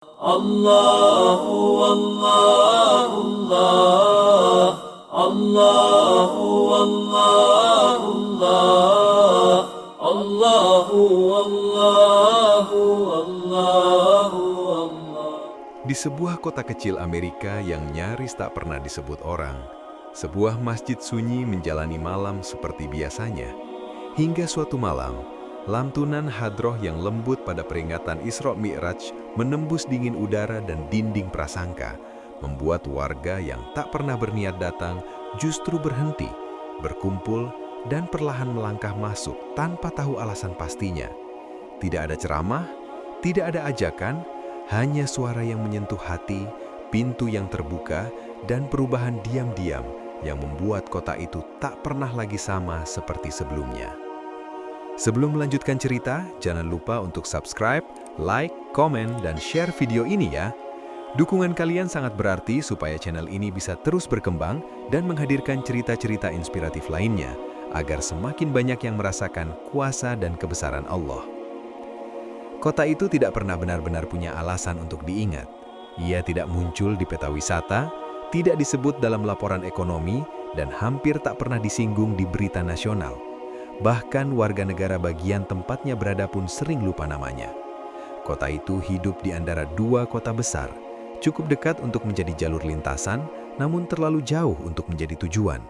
Allahu Allah Allah Allahu Allah Allah Allahu Allahu Allahu Allah. Di sebuah kota kecil Amerika yang nyaris tak pernah disebut orang, sebuah masjid sunyi menjalani malam seperti biasanya. Hingga suatu malam, lantunan hadroh yang lembut pada peringatan Isra Mi'raj menembus dingin udara dan dinding prasangka, membuat warga yang tak pernah berniat datang justru berhenti, berkumpul, dan perlahan melangkah masuk tanpa tahu alasan pastinya. Tidak ada ceramah, tidak ada ajakan, hanya suara yang menyentuh hati, pintu yang terbuka, dan perubahan diam-diam yang membuat kota itu tak pernah lagi sama seperti sebelumnya. Sebelum melanjutkan cerita, jangan lupa untuk subscribe, like, komen, dan share video ini ya. Dukungan kalian sangat berarti supaya channel ini bisa terus berkembang dan menghadirkan cerita-cerita inspiratif lainnya, agar semakin banyak yang merasakan kuasa dan kebesaran Allah. Kota itu tidak pernah benar-benar punya alasan untuk diingat. Ia tidak muncul di peta wisata, tidak disebut dalam laporan ekonomi, dan hampir tak pernah disinggung di berita nasional. Bahkan warga negara bagian tempatnya berada pun sering lupa namanya. Kota itu hidup di antara dua kota besar, cukup dekat untuk menjadi jalur lintasan, namun terlalu jauh untuk menjadi tujuan.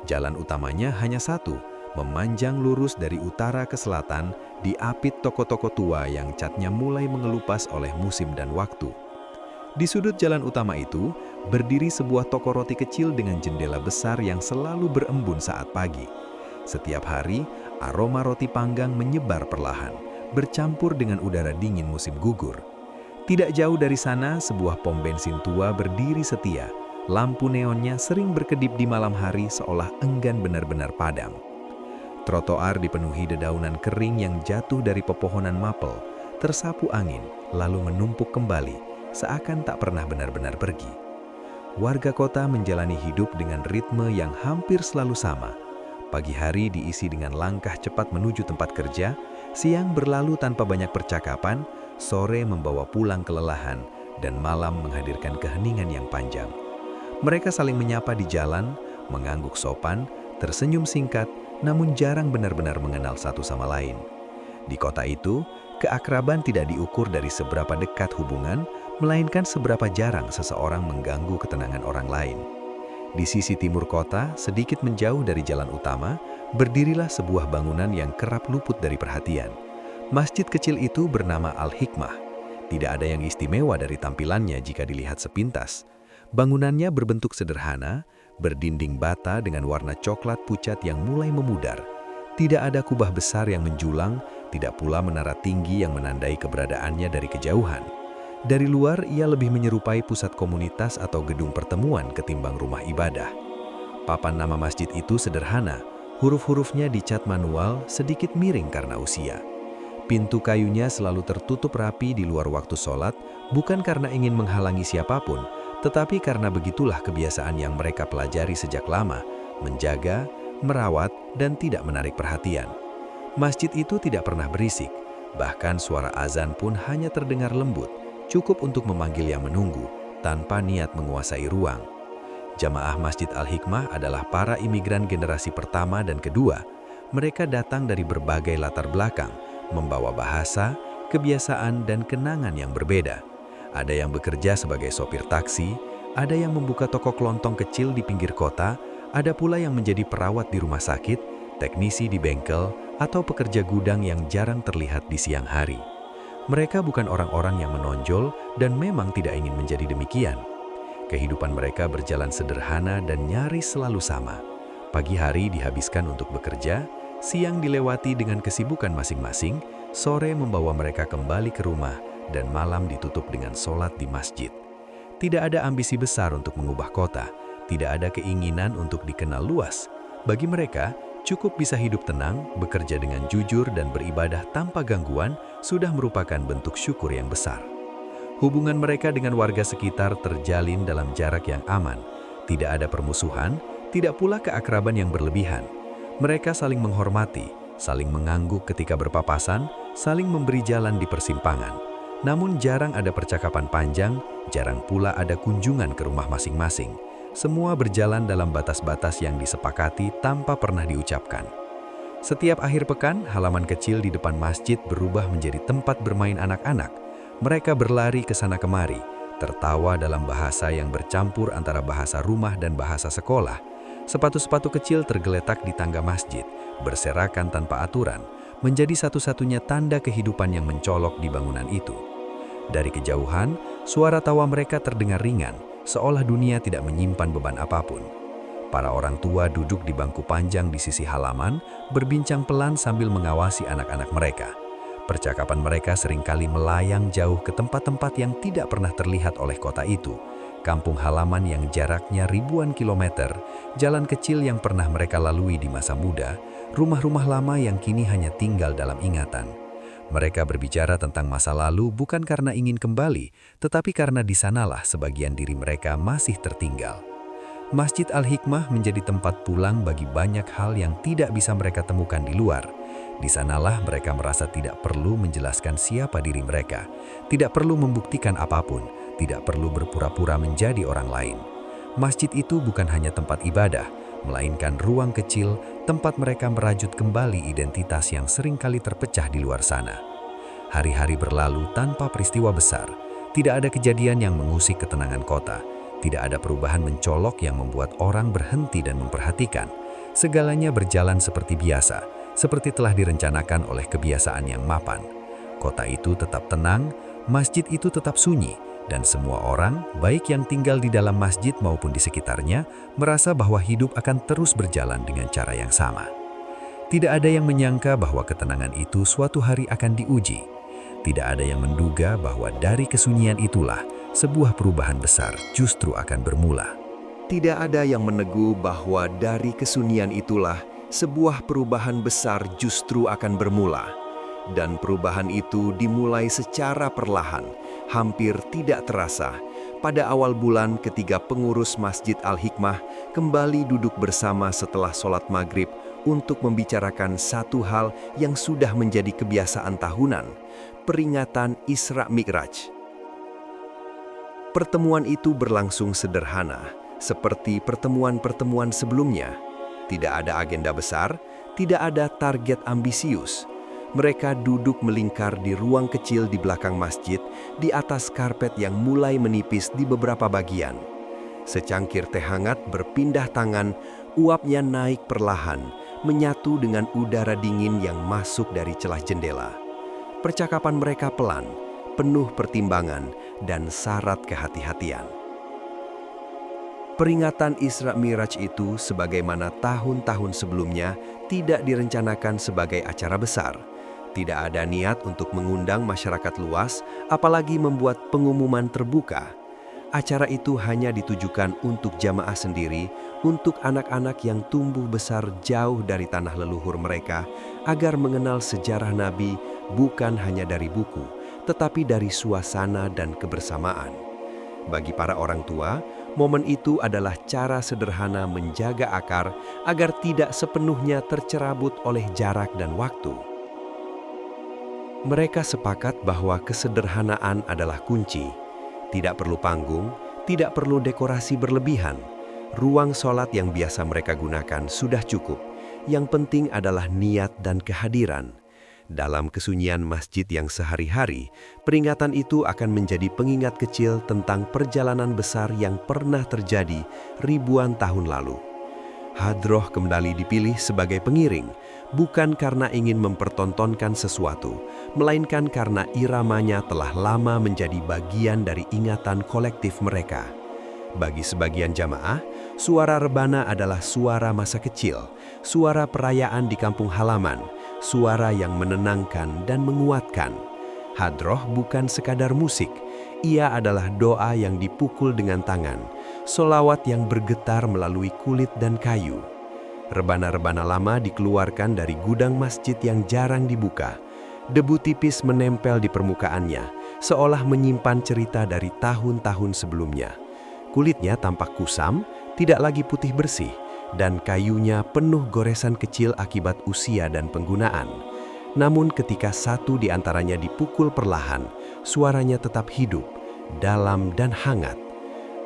Jalan utamanya hanya satu, memanjang lurus dari utara ke selatan, diapit toko-toko tua yang catnya mulai mengelupas oleh musim dan waktu. Di sudut jalan utama itu, berdiri sebuah toko roti kecil dengan jendela besar yang selalu berembun saat pagi. Setiap hari, aroma roti panggang menyebar perlahan, bercampur dengan udara dingin musim gugur. Tidak jauh dari sana, sebuah pom bensin tua berdiri setia. Lampu neonnya sering berkedip di malam hari seolah enggan benar-benar padam. Trotoar dipenuhi dedaunan kering yang jatuh dari pepohonan mapel, tersapu angin, lalu menumpuk kembali, seakan tak pernah benar-benar pergi. Warga kota menjalani hidup dengan ritme yang hampir selalu sama. Pagi hari diisi dengan langkah cepat menuju tempat kerja, siang berlalu tanpa banyak percakapan, sore membawa pulang kelelahan, dan malam menghadirkan keheningan yang panjang. Mereka saling menyapa di jalan, mengangguk sopan, tersenyum singkat, namun jarang benar-benar mengenal satu sama lain. Di kota itu, keakraban tidak diukur dari seberapa dekat hubungan, melainkan seberapa jarang seseorang mengganggu ketenangan orang lain. Di sisi timur kota, sedikit menjauh dari jalan utama, berdirilah sebuah bangunan yang kerap luput dari perhatian. Masjid kecil itu bernama Al-Hikmah. Tidak ada yang istimewa dari tampilannya jika dilihat sepintas. Bangunannya berbentuk sederhana, berdinding bata dengan warna coklat pucat yang mulai memudar. Tidak ada kubah besar yang menjulang, tidak pula menara tinggi yang menandai keberadaannya dari kejauhan. Dari luar, ia lebih menyerupai pusat komunitas atau gedung pertemuan ketimbang rumah ibadah. Papan nama masjid itu sederhana, huruf-hurufnya dicat manual, sedikit miring karena usia. Pintu kayunya selalu tertutup rapi di luar waktu sholat, bukan karena ingin menghalangi siapapun, tetapi karena begitulah kebiasaan yang mereka pelajari sejak lama, menjaga, merawat, dan tidak menarik perhatian. Masjid itu tidak pernah berisik, bahkan suara azan pun hanya terdengar lembut, cukup untuk memanggil yang menunggu, tanpa niat menguasai ruang. Jamaah Masjid Al-Hikmah adalah para imigran generasi pertama dan kedua. Mereka datang dari berbagai latar belakang, membawa bahasa, kebiasaan, dan kenangan yang berbeda. Ada yang bekerja sebagai sopir taksi, ada yang membuka toko kelontong kecil di pinggir kota, ada pula yang menjadi perawat di rumah sakit, teknisi di bengkel, atau pekerja gudang yang jarang terlihat di siang hari. Mereka bukan orang-orang yang menonjol dan memang tidak ingin menjadi demikian. Kehidupan mereka berjalan sederhana dan nyaris selalu sama. Pagi hari dihabiskan untuk bekerja, siang dilewati dengan kesibukan masing-masing, sore membawa mereka kembali ke rumah, dan malam ditutup dengan sholat di masjid. Tidak ada ambisi besar untuk mengubah kota, tidak ada keinginan untuk dikenal luas. Bagi mereka, cukup bisa hidup tenang, bekerja dengan jujur, dan beribadah tanpa gangguan sudah merupakan bentuk syukur yang besar. Hubungan mereka dengan warga sekitar terjalin dalam jarak yang aman. Tidak ada permusuhan, tidak pula keakraban yang berlebihan. Mereka saling menghormati, saling mengangguk ketika berpapasan, saling memberi jalan di persimpangan. Namun jarang ada percakapan panjang, jarang pula ada kunjungan ke rumah masing-masing. Semua berjalan dalam batas-batas yang disepakati tanpa pernah diucapkan. Setiap akhir pekan, halaman kecil di depan masjid berubah menjadi tempat bermain anak-anak. Mereka berlari ke sana kemari, tertawa dalam bahasa yang bercampur antara bahasa rumah dan bahasa sekolah. Sepatu-sepatu kecil tergeletak di tangga masjid, berserakan tanpa aturan, menjadi satu-satunya tanda kehidupan yang mencolok di bangunan itu. Dari kejauhan, suara tawa mereka terdengar ringan, seolah dunia tidak menyimpan beban apapun. Para orang tua duduk di bangku panjang di sisi halaman, berbincang pelan sambil mengawasi anak-anak mereka. Percakapan mereka seringkali melayang jauh ke tempat-tempat yang tidak pernah terlihat oleh kota itu. Kampung halaman yang jaraknya ribuan kilometer, jalan kecil yang pernah mereka lalui di masa muda, rumah-rumah lama yang kini hanya tinggal dalam ingatan. Mereka berbicara tentang masa lalu bukan karena ingin kembali, tetapi karena di sanalah sebagian diri mereka masih tertinggal. Masjid Al-Hikmah menjadi tempat pulang bagi banyak hal yang tidak bisa mereka temukan di luar. Di sanalah mereka merasa tidak perlu menjelaskan siapa diri mereka, tidak perlu membuktikan apapun, tidak perlu berpura-pura menjadi orang lain. Masjid itu bukan hanya tempat ibadah, melainkan ruang kecil tempat mereka merajut kembali identitas yang seringkali terpecah di luar sana. Hari-hari berlalu tanpa peristiwa besar, tidak ada kejadian yang mengusik ketenangan kota. Tidak ada perubahan mencolok yang membuat orang berhenti dan memperhatikan. Segalanya berjalan seperti biasa, seperti telah direncanakan oleh kebiasaan yang mapan. Kota itu tetap tenang, masjid itu tetap sunyi, dan semua orang, baik yang tinggal di dalam masjid maupun di sekitarnya, merasa bahwa hidup akan terus berjalan dengan cara yang sama. Tidak ada yang menyangka bahwa ketenangan itu suatu hari akan diuji. Tidak ada yang menduga bahwa dari kesunyian itulah sebuah perubahan besar justru akan bermula. Tidak ada yang menegu bahwa dari kesunyian itulah sebuah perubahan besar justru akan bermula. Dan perubahan itu dimulai secara perlahan, hampir tidak terasa. Pada awal bulan ketiga pengurus Masjid Al-Hikmah kembali duduk bersama setelah sholat maghrib untuk membicarakan satu hal yang sudah menjadi kebiasaan tahunan, peringatan Isra Mi'raj. Pertemuan itu berlangsung sederhana, seperti pertemuan-pertemuan sebelumnya. Tidak ada agenda besar, tidak ada target ambisius. Mereka duduk melingkar di ruang kecil di belakang masjid, di atas karpet yang mulai menipis di beberapa bagian. Secangkir teh hangat berpindah tangan, uapnya naik perlahan, menyatu dengan udara dingin yang masuk dari celah jendela. Percakapan mereka pelan, penuh pertimbangan, dan syarat kehati-hatian. Peringatan Isra Mi'raj itu, sebagaimana tahun-tahun sebelumnya, tidak direncanakan sebagai acara besar. Tidak ada niat untuk mengundang masyarakat luas, apalagi membuat pengumuman terbuka. Acara itu hanya ditujukan untuk jamaah sendiri, untuk anak-anak yang tumbuh besar jauh dari tanah leluhur mereka, agar mengenal sejarah Nabi bukan hanya dari buku, tetapi dari suasana dan kebersamaan. Bagi para orang tua, momen itu adalah cara sederhana menjaga akar agar tidak sepenuhnya tercerabut oleh jarak dan waktu. Mereka sepakat bahwa kesederhanaan adalah kunci. Tidak perlu panggung, tidak perlu dekorasi berlebihan. Ruang sholat yang biasa mereka gunakan sudah cukup. Yang penting adalah niat dan kehadiran. Dalam kesunyian masjid yang sehari-hari, peringatan itu akan menjadi pengingat kecil tentang perjalanan besar yang pernah terjadi ribuan tahun lalu. Hadroh kembali dipilih sebagai pengiring, bukan karena ingin mempertontonkan sesuatu, melainkan karena iramanya telah lama menjadi bagian dari ingatan kolektif mereka. Bagi sebagian jamaah, suara rebana adalah suara masa kecil, suara perayaan di kampung halaman, suara yang menenangkan dan menguatkan. Hadroh bukan sekadar musik, ia adalah doa yang dipukul dengan tangan, solawat yang bergetar melalui kulit dan kayu. Rebana-rebana lama dikeluarkan dari gudang masjid yang jarang dibuka. Debu tipis menempel di permukaannya, seolah menyimpan cerita dari tahun-tahun sebelumnya. Kulitnya tampak kusam, tidak lagi putih bersih, dan kayunya penuh goresan kecil akibat usia dan penggunaan. Namun ketika satu di antaranya dipukul perlahan, suaranya tetap hidup, dalam dan hangat.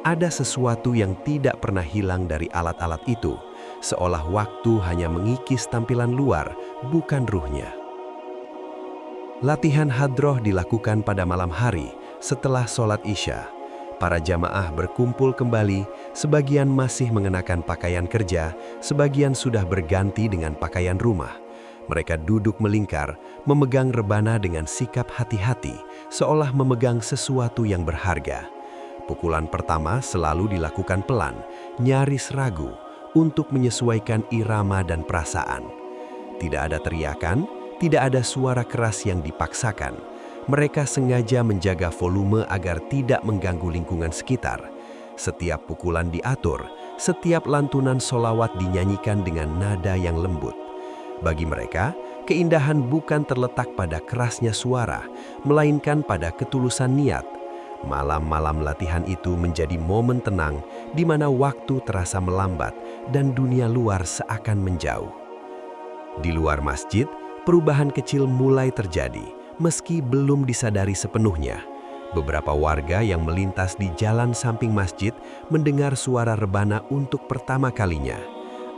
Ada sesuatu yang tidak pernah hilang dari alat-alat itu, seolah waktu hanya mengikis tampilan luar, bukan ruhnya. Latihan hadroh dilakukan pada malam hari setelah sholat Isya. Para jamaah berkumpul kembali, sebagian masih mengenakan pakaian kerja, sebagian sudah berganti dengan pakaian rumah. Mereka duduk melingkar, memegang rebana dengan sikap hati-hati, seolah memegang sesuatu yang berharga. Pukulan pertama selalu dilakukan pelan, nyaris ragu, untuk menyesuaikan irama dan perasaan. Tidak ada teriakan, tidak ada suara keras yang dipaksakan. Mereka sengaja menjaga volume agar tidak mengganggu lingkungan sekitar. Setiap pukulan diatur, setiap lantunan sholawat dinyanyikan dengan nada yang lembut. Bagi mereka, keindahan bukan terletak pada kerasnya suara, melainkan pada ketulusan niat. Malam-malam latihan itu menjadi momen tenang di mana waktu terasa melambat dan dunia luar seakan menjauh. Di luar masjid, perubahan kecil mulai terjadi, meski belum disadari sepenuhnya. Beberapa warga yang melintas di jalan samping masjid mendengar suara rebana untuk pertama kalinya.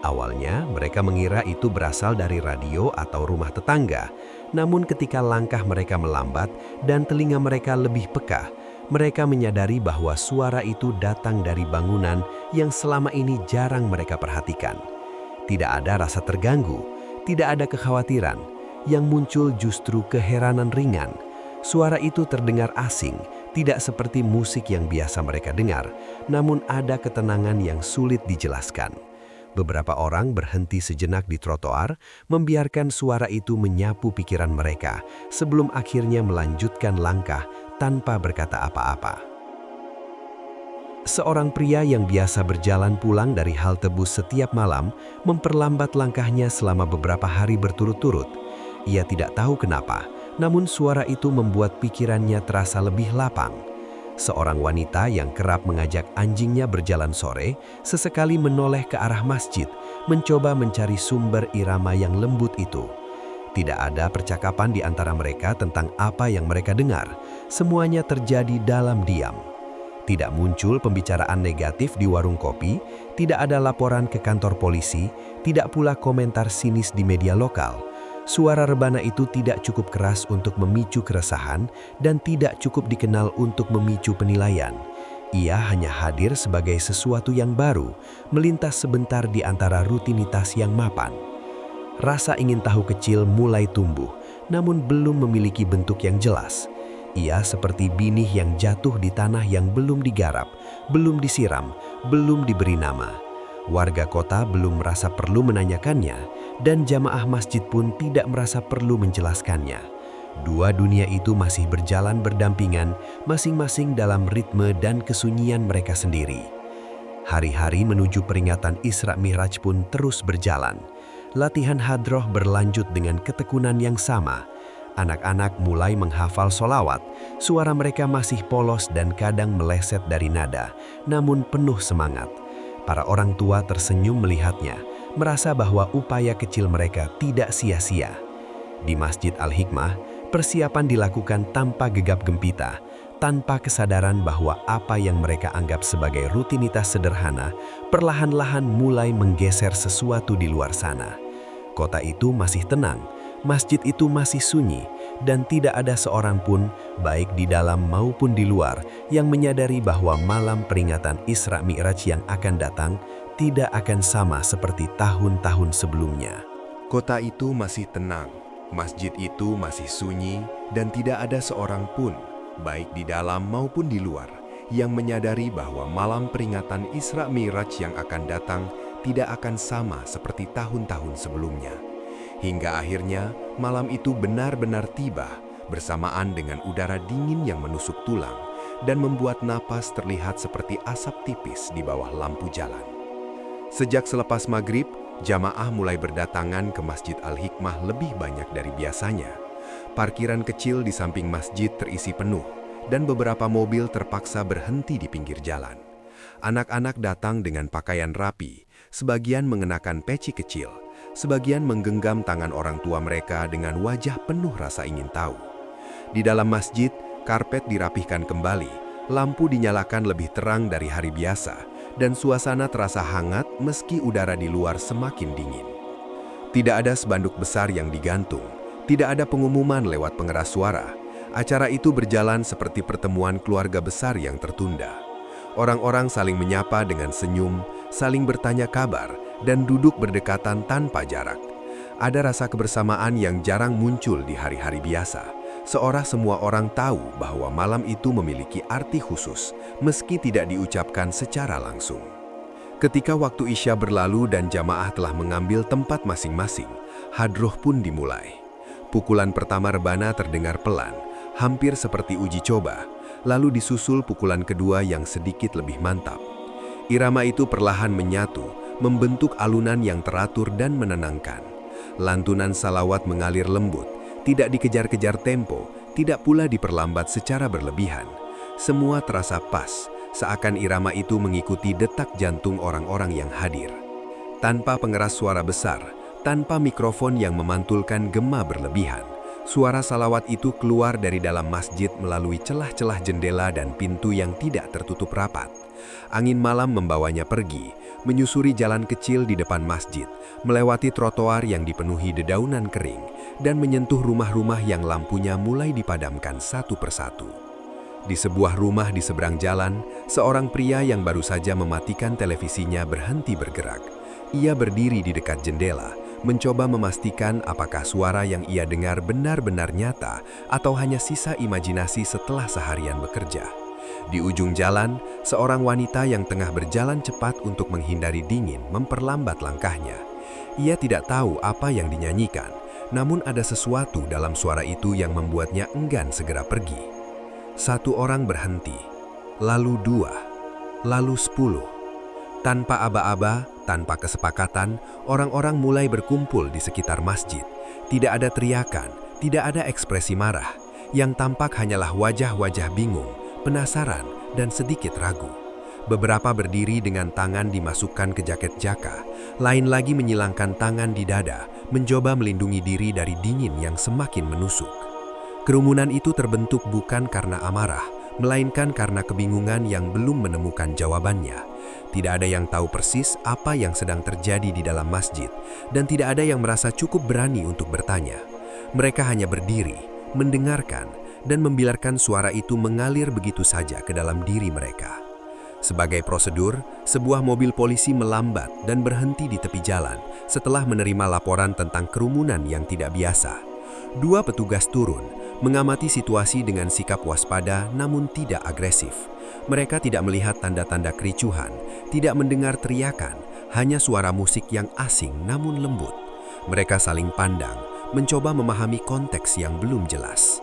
Awalnya, mereka mengira itu berasal dari radio atau rumah tetangga. Namun ketika langkah mereka melambat dan telinga mereka lebih peka, mereka menyadari bahwa suara itu datang dari bangunan yang selama ini jarang mereka perhatikan. Tidak ada rasa terganggu, tidak ada kekhawatiran. Yang muncul justru keheranan ringan. Suara itu terdengar asing, tidak seperti musik yang biasa mereka dengar, namun ada ketenangan yang sulit dijelaskan. Beberapa orang berhenti sejenak di trotoar, membiarkan suara itu menyapu pikiran mereka, sebelum akhirnya melanjutkan langkah tanpa berkata apa-apa. Seorang pria yang biasa berjalan pulang dari halte bus setiap malam, memperlambat langkahnya selama beberapa hari berturut-turut. Ia tidak tahu kenapa, namun suara itu membuat pikirannya terasa lebih lapang. Seorang wanita yang kerap mengajak anjingnya berjalan sore, sesekali menoleh ke arah masjid, mencoba mencari sumber irama yang lembut itu. Tidak ada percakapan di antara mereka tentang apa yang mereka dengar. Semuanya terjadi dalam diam. Tidak muncul pembicaraan negatif di warung kopi, tidak ada laporan ke kantor polisi, tidak pula komentar sinis di media lokal. Suara rebana itu tidak cukup keras untuk memicu keresahan dan tidak cukup dikenal untuk memicu penilaian. Ia hanya hadir sebagai sesuatu yang baru, melintas sebentar di antara rutinitas yang mapan. Rasa ingin tahu kecil mulai tumbuh, namun belum memiliki bentuk yang jelas. Ia seperti binih yang jatuh di tanah yang belum digarap, belum disiram, belum diberi nama. Warga kota belum merasa perlu menanyakannya, dan jamaah masjid pun tidak merasa perlu menjelaskannya. Dua dunia itu masih berjalan berdampingan, masing-masing dalam ritme dan kesunyian mereka sendiri. Hari-hari menuju peringatan Isra Mi'raj pun terus berjalan. Latihan hadroh berlanjut dengan ketekunan yang sama. Anak-anak mulai menghafal sholawat, suara mereka masih polos dan kadang meleset dari nada, namun penuh semangat. Para orang tua tersenyum melihatnya, merasa bahwa upaya kecil mereka tidak sia-sia. Di Masjid Al-Hikmah, persiapan dilakukan tanpa gegap gempita, tanpa kesadaran bahwa apa yang mereka anggap sebagai rutinitas sederhana, perlahan-lahan mulai menggeser sesuatu di luar sana. Kota itu masih tenang, masjid itu masih sunyi, dan tidak ada seorang pun, baik di dalam maupun di luar, yang menyadari bahwa malam peringatan Isra Mi'raj yang akan datang tidak akan sama seperti tahun-tahun sebelumnya. Kota itu masih tenang, masjid itu masih sunyi, dan tidak ada seorang pun, baik di dalam maupun di luar, yang menyadari bahwa malam peringatan Isra Mi'raj yang akan datang tidak akan sama seperti tahun-tahun sebelumnya. Hingga akhirnya malam itu benar-benar tiba bersamaan dengan udara dingin yang menusuk tulang dan membuat napas terlihat seperti asap tipis di bawah lampu jalan. Sejak selepas maghrib, jamaah mulai berdatangan ke Masjid Al-Hikmah lebih banyak dari biasanya. Parkiran kecil di samping masjid terisi penuh dan beberapa mobil terpaksa berhenti di pinggir jalan. Anak-anak datang dengan pakaian rapi, sebagian mengenakan peci kecil, sebagian menggenggam tangan orang tua mereka dengan wajah penuh rasa ingin tahu. Di dalam masjid, Karpet dirapihkan kembali, lampu dinyalakan lebih terang dari hari biasa, dan suasana terasa hangat meski udara di luar semakin dingin. Tidak ada spanduk besar yang digantung, tidak ada pengumuman lewat pengeras suara. Acara itu berjalan seperti pertemuan keluarga besar yang tertunda. Orang-orang saling menyapa dengan senyum, saling bertanya kabar, dan duduk berdekatan tanpa jarak. Ada rasa kebersamaan yang jarang muncul di hari-hari biasa. Seolah semua orang tahu bahwa malam itu memiliki arti khusus, meski tidak diucapkan secara langsung. Ketika waktu Isya berlalu dan jamaah telah mengambil tempat masing-masing, hadroh pun dimulai. Pukulan pertama rebana terdengar pelan, hampir seperti uji coba, lalu disusul pukulan kedua yang sedikit lebih mantap. Irama itu perlahan menyatu, membentuk alunan yang teratur dan menenangkan. Lantunan salawat mengalir lembut, tidak dikejar-kejar tempo, tidak pula diperlambat secara berlebihan. Semua terasa pas, seakan irama itu mengikuti detak jantung orang-orang yang hadir. Tanpa pengeras suara besar, tanpa mikrofon yang memantulkan gema berlebihan, suara salawat itu keluar dari dalam masjid melalui celah-celah jendela dan pintu yang tidak tertutup rapat. Angin malam membawanya pergi, menyusuri jalan kecil di depan masjid, melewati trotoar yang dipenuhi dedaunan kering, dan menyentuh rumah-rumah yang lampunya mulai dipadamkan satu persatu. Di sebuah rumah di seberang jalan, seorang pria yang baru saja mematikan televisinya berhenti bergerak. Ia berdiri di dekat jendela, mencoba memastikan apakah suara yang ia dengar benar-benar nyata atau hanya sisa imajinasi setelah seharian bekerja. Di ujung jalan, seorang wanita yang tengah berjalan cepat untuk menghindari dingin memperlambat langkahnya. Ia tidak tahu apa yang dinyanyikan, namun ada sesuatu dalam suara itu yang membuatnya enggan segera pergi. Satu orang berhenti, lalu dua, lalu 10. Tanpa aba-aba, tanpa kesepakatan, orang-orang mulai berkumpul di sekitar masjid. Tidak ada teriakan, tidak ada ekspresi marah. Yang tampak hanyalah wajah-wajah bingung, penasaran, dan sedikit ragu. Beberapa berdiri dengan tangan dimasukkan ke jaket jaka, lain lagi menyilangkan tangan di dada, mencoba melindungi diri dari dingin yang semakin menusuk. Kerumunan itu terbentuk bukan karena amarah, melainkan karena kebingungan yang belum menemukan jawabannya. Tidak ada yang tahu persis apa yang sedang terjadi di dalam masjid, dan tidak ada yang merasa cukup berani untuk bertanya. Mereka hanya berdiri, mendengarkan, dan membiarkan suara itu mengalir begitu saja ke dalam diri mereka. Sebagai prosedur, sebuah mobil polisi melambat dan berhenti di tepi jalan setelah menerima laporan tentang kerumunan yang tidak biasa. Dua petugas turun, mengamati situasi dengan sikap waspada namun tidak agresif. Mereka tidak melihat tanda-tanda kericuhan, tidak mendengar teriakan, hanya suara musik yang asing namun lembut. Mereka saling pandang, mencoba memahami konteks yang belum jelas.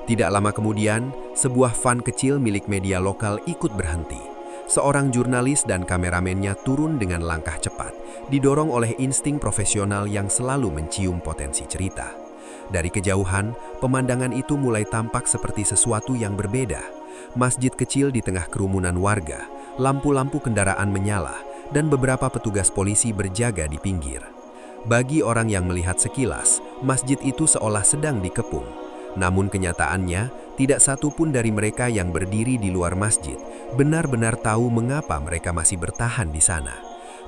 Tidak lama kemudian, sebuah van kecil milik media lokal ikut berhenti. Seorang jurnalis dan kameramennya turun dengan langkah cepat, didorong oleh insting profesional yang selalu mencium potensi cerita. Dari kejauhan, pemandangan itu mulai tampak seperti sesuatu yang berbeda. Masjid kecil di tengah kerumunan warga, lampu-lampu kendaraan menyala, dan beberapa petugas polisi berjaga di pinggir. Bagi orang yang melihat sekilas, masjid itu seolah sedang dikepung. Namun kenyataannya, tidak satu pun dari mereka yang berdiri di luar masjid benar-benar tahu mengapa mereka masih bertahan di sana.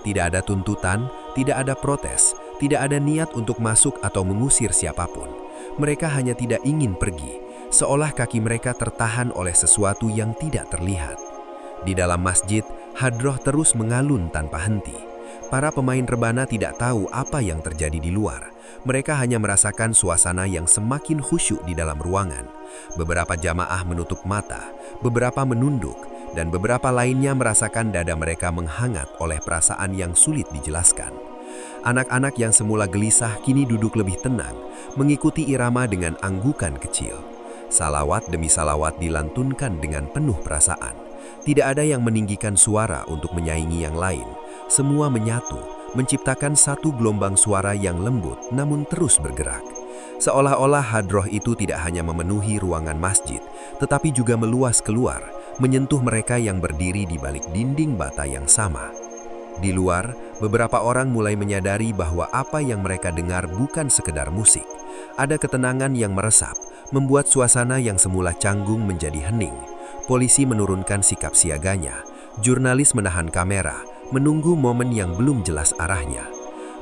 Tidak ada tuntutan, tidak ada protes, tidak ada niat untuk masuk atau mengusir siapapun. Mereka hanya tidak ingin pergi, seolah kaki mereka tertahan oleh sesuatu yang tidak terlihat. Di dalam masjid, hadroh terus mengalun tanpa henti. Para pemain rebana tidak tahu apa yang terjadi di luar. Mereka hanya merasakan suasana yang semakin khusyuk di dalam ruangan. Beberapa jamaah menutup mata, beberapa menunduk, dan beberapa lainnya merasakan dada mereka menghangat oleh perasaan yang sulit dijelaskan. Anak-anak yang semula gelisah kini duduk lebih tenang, mengikuti irama dengan anggukan kecil. Salawat demi salawat dilantunkan dengan penuh perasaan. Tidak ada yang meninggikan suara untuk menyaingi yang lain. Semua menyatu, menciptakan satu gelombang suara yang lembut namun terus bergerak. Seolah-olah hadroh itu tidak hanya memenuhi ruangan masjid, tetapi juga meluas keluar, menyentuh mereka yang berdiri di balik dinding bata yang sama. Di luar, beberapa orang mulai menyadari bahwa apa yang mereka dengar bukan sekedar musik. Ada ketenangan yang meresap, membuat suasana yang semula canggung menjadi hening. Polisi menurunkan sikap siaganya. Jurnalis menahan kamera, menunggu momen yang belum jelas arahnya.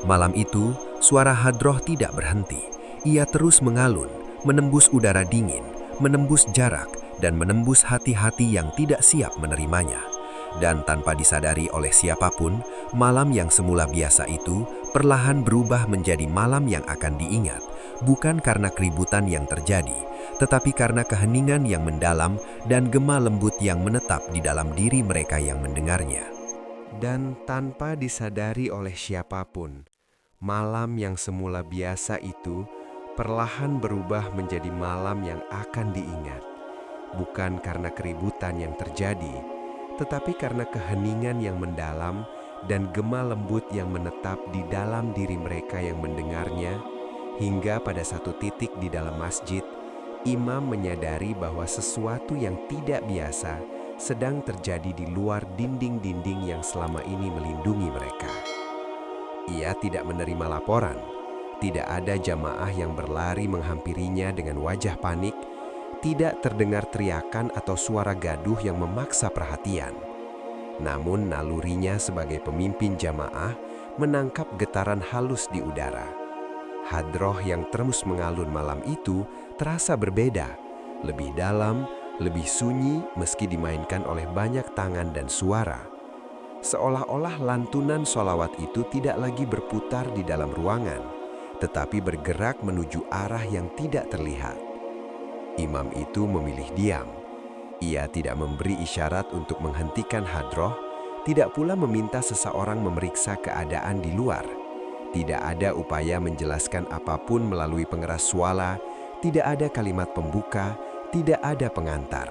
Malam itu, suara Hadroh tidak berhenti. Ia terus mengalun, menembus udara dingin, menembus jarak, dan menembus hati-hati yang tidak siap menerimanya. Dan tanpa disadari oleh siapapun, malam yang semula biasa itu perlahan berubah menjadi malam yang akan diingat, bukan karena keributan yang terjadi, tetapi karena keheningan yang mendalam dan gema lembut yang menetap di dalam diri mereka yang mendengarnya. Dan tanpa disadari oleh siapapun, malam yang semula biasa itu perlahan berubah menjadi malam yang akan diingat, bukan karena keributan yang terjadi, tetapi karena keheningan yang mendalam dan gema lembut yang menetap di dalam diri mereka yang mendengarnya. Hingga pada satu titik di dalam masjid, imam menyadari bahwa sesuatu yang tidak biasa sedang terjadi di luar dinding-dinding yang selama ini melindungi mereka. Ia tidak menerima laporan. Tidak ada jamaah yang berlari menghampirinya dengan wajah panik. Tidak terdengar teriakan atau suara gaduh yang memaksa perhatian. Namun nalurinya sebagai pemimpin jamaah menangkap getaran halus di udara. Hadroh yang terus mengalun malam itu terasa berbeda, lebih dalam, lebih sunyi meski dimainkan oleh banyak tangan dan suara. Seolah-olah lantunan sholawat itu tidak lagi berputar di dalam ruangan, tetapi bergerak menuju arah yang tidak terlihat. Imam itu memilih diam. Ia tidak memberi isyarat untuk menghentikan Hadroh, tidak pula meminta seseorang memeriksa keadaan di luar. Tidak ada upaya menjelaskan apapun melalui pengeras suara, tidak ada kalimat pembuka, tidak ada pengantar.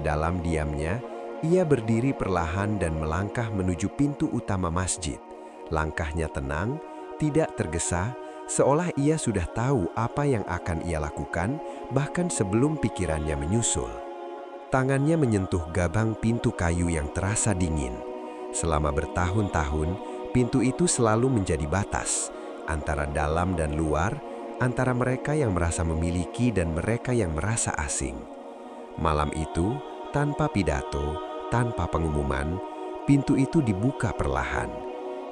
Dalam diamnya, ia berdiri perlahan dan melangkah menuju pintu utama masjid. Langkahnya tenang, tidak tergesa, seolah ia sudah tahu apa yang akan ia lakukan, bahkan sebelum pikirannya menyusul. Tangannya menyentuh gabang pintu kayu yang terasa dingin. Selama bertahun-tahun, pintu itu selalu menjadi batas antara dalam dan luar, antara mereka yang merasa memiliki dan mereka yang merasa asing. Malam itu, tanpa pidato, tanpa pengumuman, pintu itu dibuka perlahan.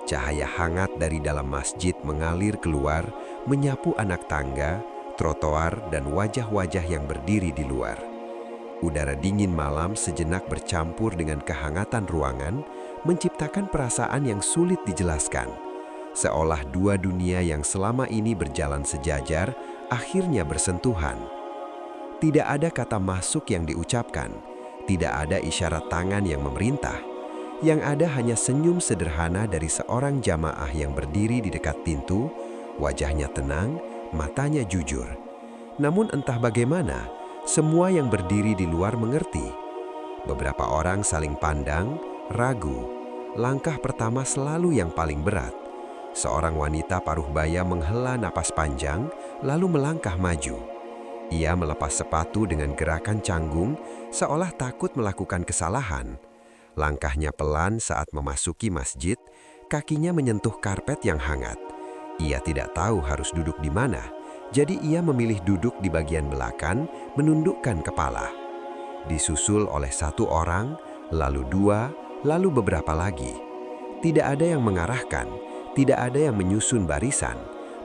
Cahaya hangat dari dalam masjid mengalir keluar, menyapu anak tangga, trotoar, dan wajah-wajah yang berdiri di luar. Udara dingin malam sejenak bercampur dengan kehangatan ruangan, menciptakan perasaan yang sulit dijelaskan. Seolah dua dunia yang selama ini berjalan sejajar, akhirnya bersentuhan. Tidak ada kata masuk yang diucapkan, tidak ada isyarat tangan yang memerintah. Yang ada hanya senyum sederhana dari seorang jamaah yang berdiri di dekat pintu, wajahnya tenang, matanya jujur. Namun entah bagaimana, semua yang berdiri di luar mengerti. Beberapa orang saling pandang, ragu. Langkah pertama selalu yang paling berat. Seorang wanita paruh baya menghela napas panjang, lalu melangkah maju. Ia melepas sepatu dengan gerakan canggung, seolah takut melakukan kesalahan. Langkahnya pelan saat memasuki masjid, kakinya menyentuh karpet yang hangat. Ia tidak tahu harus duduk di mana, jadi ia memilih duduk di bagian belakang, menundukkan kepala. Disusul oleh satu orang, lalu dua, lalu beberapa lagi. Tidak ada yang mengarahkan, tidak ada yang menyusun barisan.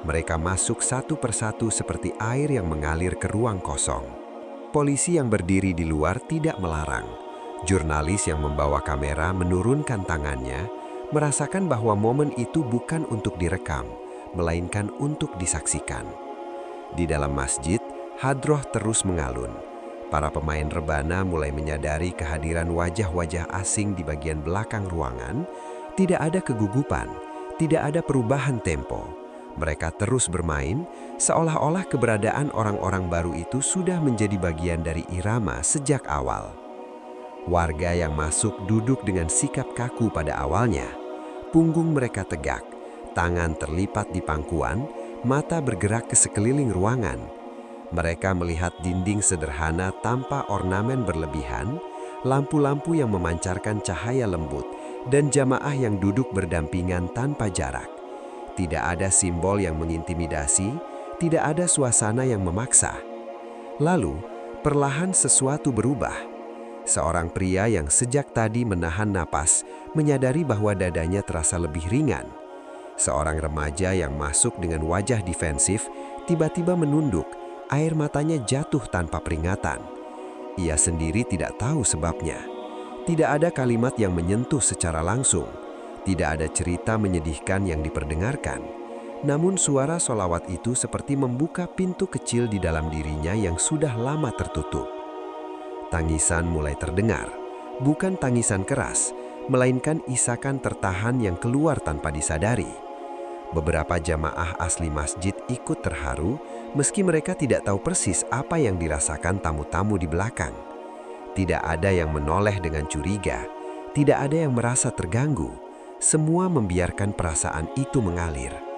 Mereka masuk satu persatu seperti air yang mengalir ke ruang kosong. Polisi yang berdiri di luar tidak melarang. Jurnalis yang membawa kamera menurunkan tangannya, merasakan bahwa momen itu bukan untuk direkam, melainkan untuk disaksikan. Di dalam masjid, Hadroh terus mengalun. Para pemain rebana mulai menyadari kehadiran wajah-wajah asing di bagian belakang ruangan. Tidak ada kegugupan, tidak ada perubahan tempo. Mereka terus bermain, seolah-olah keberadaan orang-orang baru itu sudah menjadi bagian dari irama sejak awal. Warga yang masuk duduk dengan sikap kaku pada awalnya. Punggung mereka tegak, tangan terlipat di pangkuan, mata bergerak ke sekeliling ruangan. Mereka melihat dinding sederhana tanpa ornamen berlebihan, lampu-lampu yang memancarkan cahaya lembut, dan jamaah yang duduk berdampingan tanpa jarak. Tidak ada simbol yang mengintimidasi, tidak ada suasana yang memaksa. Lalu, perlahan sesuatu berubah. Seorang pria yang sejak tadi menahan napas menyadari bahwa dadanya terasa lebih ringan. Seorang remaja yang masuk dengan wajah defensif tiba-tiba menunduk, air matanya jatuh tanpa peringatan. Ia sendiri tidak tahu sebabnya. Tidak ada kalimat yang menyentuh secara langsung. Tidak ada cerita menyedihkan yang diperdengarkan. Namun suara sholawat itu seperti membuka pintu kecil di dalam dirinya yang sudah lama tertutup. Tangisan mulai terdengar, bukan tangisan keras, melainkan isakan tertahan yang keluar tanpa disadari. Beberapa jamaah asli masjid ikut terharu, meski mereka tidak tahu persis apa yang dirasakan tamu-tamu di belakang. Tidak ada yang menoleh dengan curiga, tidak ada yang merasa terganggu. Semua membiarkan perasaan itu mengalir.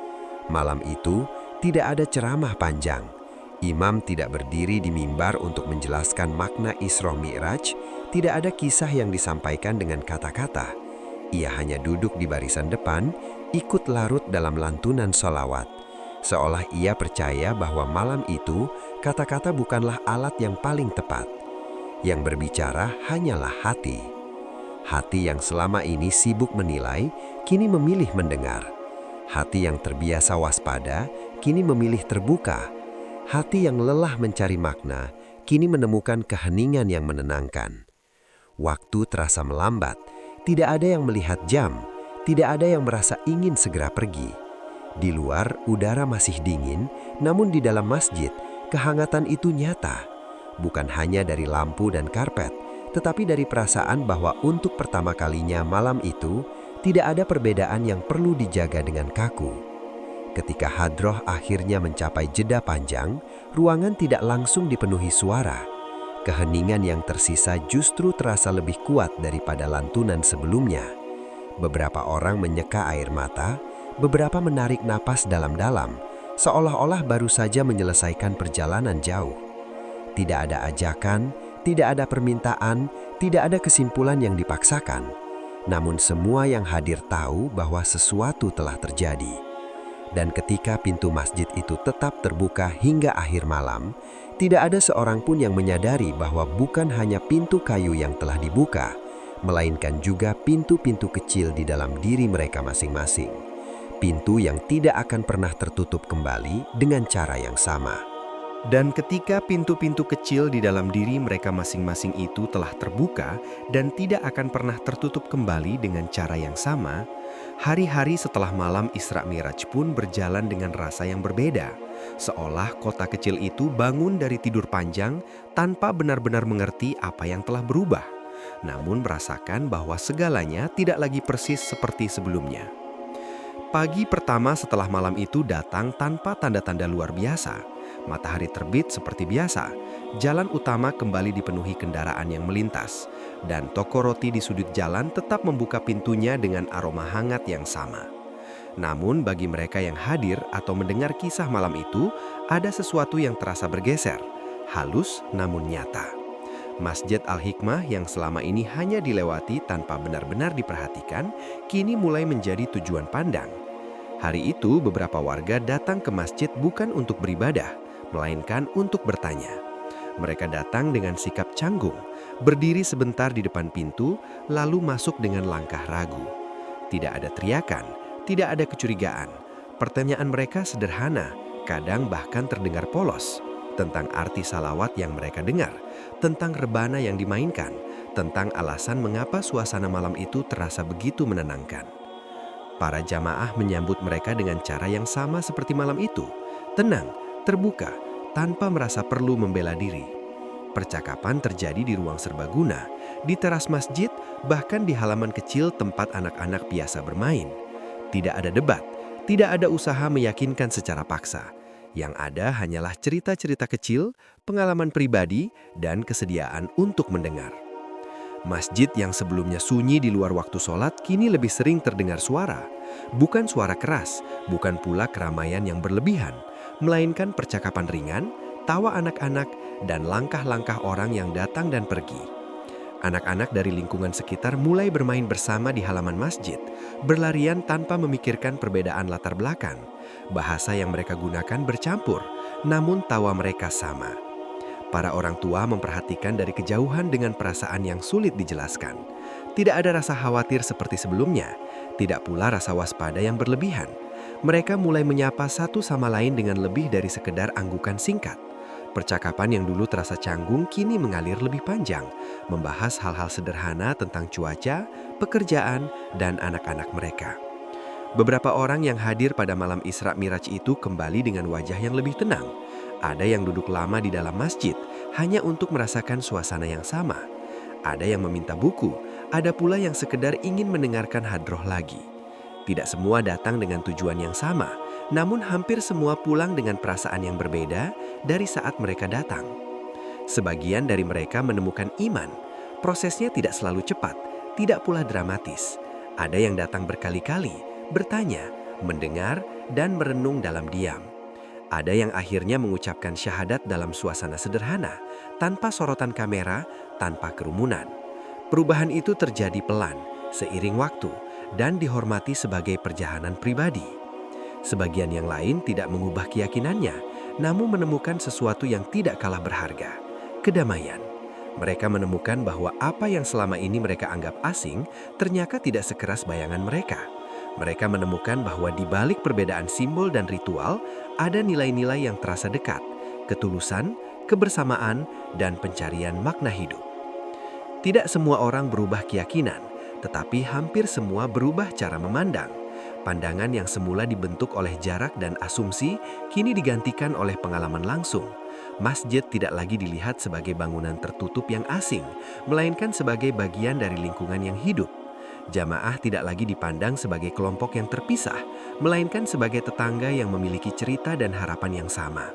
Malam itu, tidak ada ceramah panjang. Imam tidak berdiri di mimbar untuk menjelaskan makna Isra Mi'raj, tidak ada kisah yang disampaikan dengan kata-kata. Ia hanya duduk di barisan depan, ikut larut dalam lantunan sholawat. Seolah ia percaya bahwa malam itu, kata-kata bukanlah alat yang paling tepat. Yang berbicara hanyalah hati. Hati yang selama ini sibuk menilai, kini memilih mendengar. Hati yang terbiasa waspada, kini memilih terbuka. Hati yang lelah mencari makna, kini menemukan keheningan yang menenangkan. Waktu terasa melambat, tidak ada yang melihat jam, tidak ada yang merasa ingin segera pergi. Di luar, udara masih dingin, namun di dalam masjid, kehangatan itu nyata. Bukan hanya dari lampu dan karpet, tetapi dari perasaan bahwa untuk pertama kalinya malam itu, tidak ada perbedaan yang perlu dijaga dengan kaku. Ketika hadroh akhirnya mencapai jeda panjang, ruangan tidak langsung dipenuhi suara. Keheningan yang tersisa justru terasa lebih kuat daripada lantunan sebelumnya. Beberapa orang menyeka air mata, beberapa menarik napas dalam-dalam, seolah-olah baru saja menyelesaikan perjalanan jauh. Tidak ada ajakan, tidak ada permintaan, tidak ada kesimpulan yang dipaksakan. Namun semua yang hadir tahu bahwa sesuatu telah terjadi. Dan ketika pintu masjid itu tetap terbuka hingga akhir malam, tidak ada seorang pun yang menyadari bahwa bukan hanya pintu kayu yang telah dibuka, melainkan juga pintu-pintu kecil di dalam diri mereka masing-masing. Pintu yang tidak akan pernah tertutup kembali dengan cara yang sama. Dan ketika pintu-pintu kecil di dalam diri mereka masing-masing itu telah terbuka dan tidak akan pernah tertutup kembali dengan cara yang sama, hari-hari setelah malam Isra Mi'raj pun berjalan dengan rasa yang berbeda. Seolah kota kecil itu bangun dari tidur panjang tanpa benar-benar mengerti apa yang telah berubah, namun merasakan bahwa segalanya tidak lagi persis seperti sebelumnya. Pagi pertama setelah malam itu datang tanpa tanda-tanda luar biasa. Matahari terbit seperti biasa, jalan utama kembali dipenuhi kendaraan yang melintas, dan toko roti di sudut jalan tetap membuka pintunya dengan aroma hangat yang sama. Namun bagi mereka yang hadir atau mendengar kisah malam itu, ada sesuatu yang terasa bergeser, halus namun nyata. Masjid Al-Hikmah yang selama ini hanya dilewati tanpa benar-benar diperhatikan, kini mulai menjadi tujuan pandang. Hari itu beberapa warga datang ke masjid bukan untuk beribadah, melainkan untuk bertanya. Mereka datang dengan sikap canggung, berdiri sebentar di depan pintu, lalu masuk dengan langkah ragu. Tidak ada teriakan, tidak ada kecurigaan. Pertanyaan mereka sederhana, kadang bahkan terdengar polos, tentang arti salawat yang mereka dengar, tentang rebana yang dimainkan, tentang alasan mengapa suasana malam itu terasa begitu menenangkan. Para jamaah menyambut mereka dengan cara yang sama seperti malam itu, tenang, terbuka, tanpa merasa perlu membela diri. Percakapan terjadi di ruang serbaguna, di teras masjid, bahkan di halaman kecil tempat anak-anak biasa bermain. Tidak ada debat, tidak ada usaha meyakinkan secara paksa. Yang ada hanyalah cerita-cerita kecil, pengalaman pribadi, dan kesediaan untuk mendengar. Masjid yang sebelumnya sunyi di luar waktu sholat kini lebih sering terdengar suara. Bukan suara keras, bukan pula keramaian yang berlebihan, melainkan percakapan ringan, tawa anak-anak, dan langkah-langkah orang yang datang dan pergi. Anak-anak dari lingkungan sekitar mulai bermain bersama di halaman masjid, berlarian tanpa memikirkan perbedaan latar belakang. Bahasa yang mereka gunakan bercampur, namun tawa mereka sama. Para orang tua memperhatikan dari kejauhan dengan perasaan yang sulit dijelaskan. Tidak ada rasa khawatir seperti sebelumnya, tidak pula rasa waspada yang berlebihan. Mereka mulai menyapa satu sama lain dengan lebih dari sekedar anggukan singkat. Percakapan yang dulu terasa canggung kini mengalir lebih panjang, membahas hal-hal sederhana tentang cuaca, pekerjaan, dan anak-anak mereka. Beberapa orang yang hadir pada malam Isra Miraj itu kembali dengan wajah yang lebih tenang. Ada yang duduk lama di dalam masjid, hanya untuk merasakan suasana yang sama. Ada yang meminta buku, ada pula yang sekedar ingin mendengarkan hadroh lagi. Tidak semua datang dengan tujuan yang sama, namun hampir semua pulang dengan perasaan yang berbeda dari saat mereka datang. Sebagian dari mereka menemukan iman. Prosesnya tidak selalu cepat, tidak pula dramatis. Ada yang datang berkali-kali, bertanya, mendengar, dan merenung dalam diam. Ada yang akhirnya mengucapkan syahadat dalam suasana sederhana, tanpa sorotan kamera, tanpa kerumunan. Perubahan itu terjadi pelan, seiring waktu, dan dihormati sebagai perjalanan pribadi. Sebagian yang lain tidak mengubah keyakinannya, namun menemukan sesuatu yang tidak kalah berharga, kedamaian. Mereka menemukan bahwa apa yang selama ini mereka anggap asing ternyata tidak sekeras bayangan mereka. Mereka menemukan bahwa di balik perbedaan simbol dan ritual ada nilai-nilai yang terasa dekat, ketulusan, kebersamaan, dan pencarian makna hidup. Tidak semua orang berubah keyakinan, tetapi hampir semua berubah cara memandang. Pandangan yang semula dibentuk oleh jarak dan asumsi kini digantikan oleh pengalaman langsung. Masjid tidak lagi dilihat sebagai bangunan tertutup yang asing, melainkan sebagai bagian dari lingkungan yang hidup. Jamaah tidak lagi dipandang sebagai kelompok yang terpisah, melainkan sebagai tetangga yang memiliki cerita dan harapan yang sama.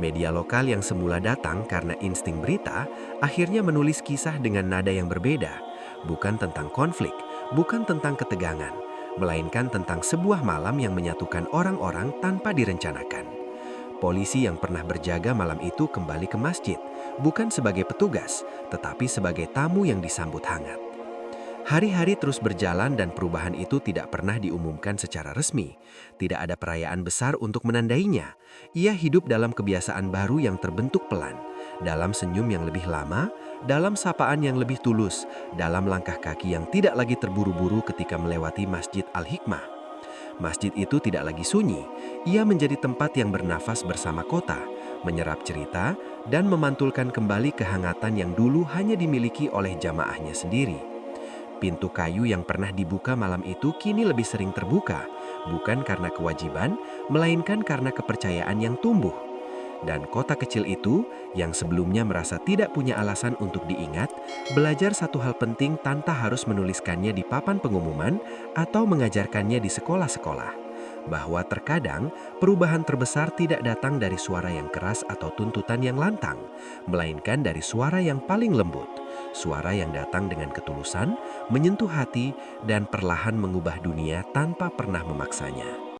Media lokal yang semula datang karena insting berita, akhirnya menulis kisah dengan nada yang berbeda, bukan tentang konflik, bukan tentang ketegangan, melainkan tentang sebuah malam yang menyatukan orang-orang tanpa direncanakan. Polisi yang pernah berjaga malam itu kembali ke masjid, bukan sebagai petugas, tetapi sebagai tamu yang disambut hangat. Hari-hari terus berjalan dan perubahan itu tidak pernah diumumkan secara resmi. Tidak ada perayaan besar untuk menandainya. Ia hidup dalam kebiasaan baru yang terbentuk pelan, dalam senyum yang lebih lama, dalam sapaan yang lebih tulus, dalam langkah kaki yang tidak lagi terburu-buru ketika melewati Masjid Al-Hikmah. Masjid itu tidak lagi sunyi, ia menjadi tempat yang bernafas bersama kota, menyerap cerita, dan memantulkan kembali kehangatan yang dulu hanya dimiliki oleh jamaahnya sendiri. Pintu kayu yang pernah dibuka malam itu kini lebih sering terbuka, bukan karena kewajiban, melainkan karena kepercayaan yang tumbuh. Dan kota kecil itu, yang sebelumnya merasa tidak punya alasan untuk diingat, belajar satu hal penting tanpa harus menuliskannya di papan pengumuman atau mengajarkannya di sekolah-sekolah. Bahwa terkadang perubahan terbesar tidak datang dari suara yang keras atau tuntutan yang lantang, melainkan dari suara yang paling lembut, suara yang datang dengan ketulusan, menyentuh hati, dan perlahan mengubah dunia tanpa pernah memaksanya.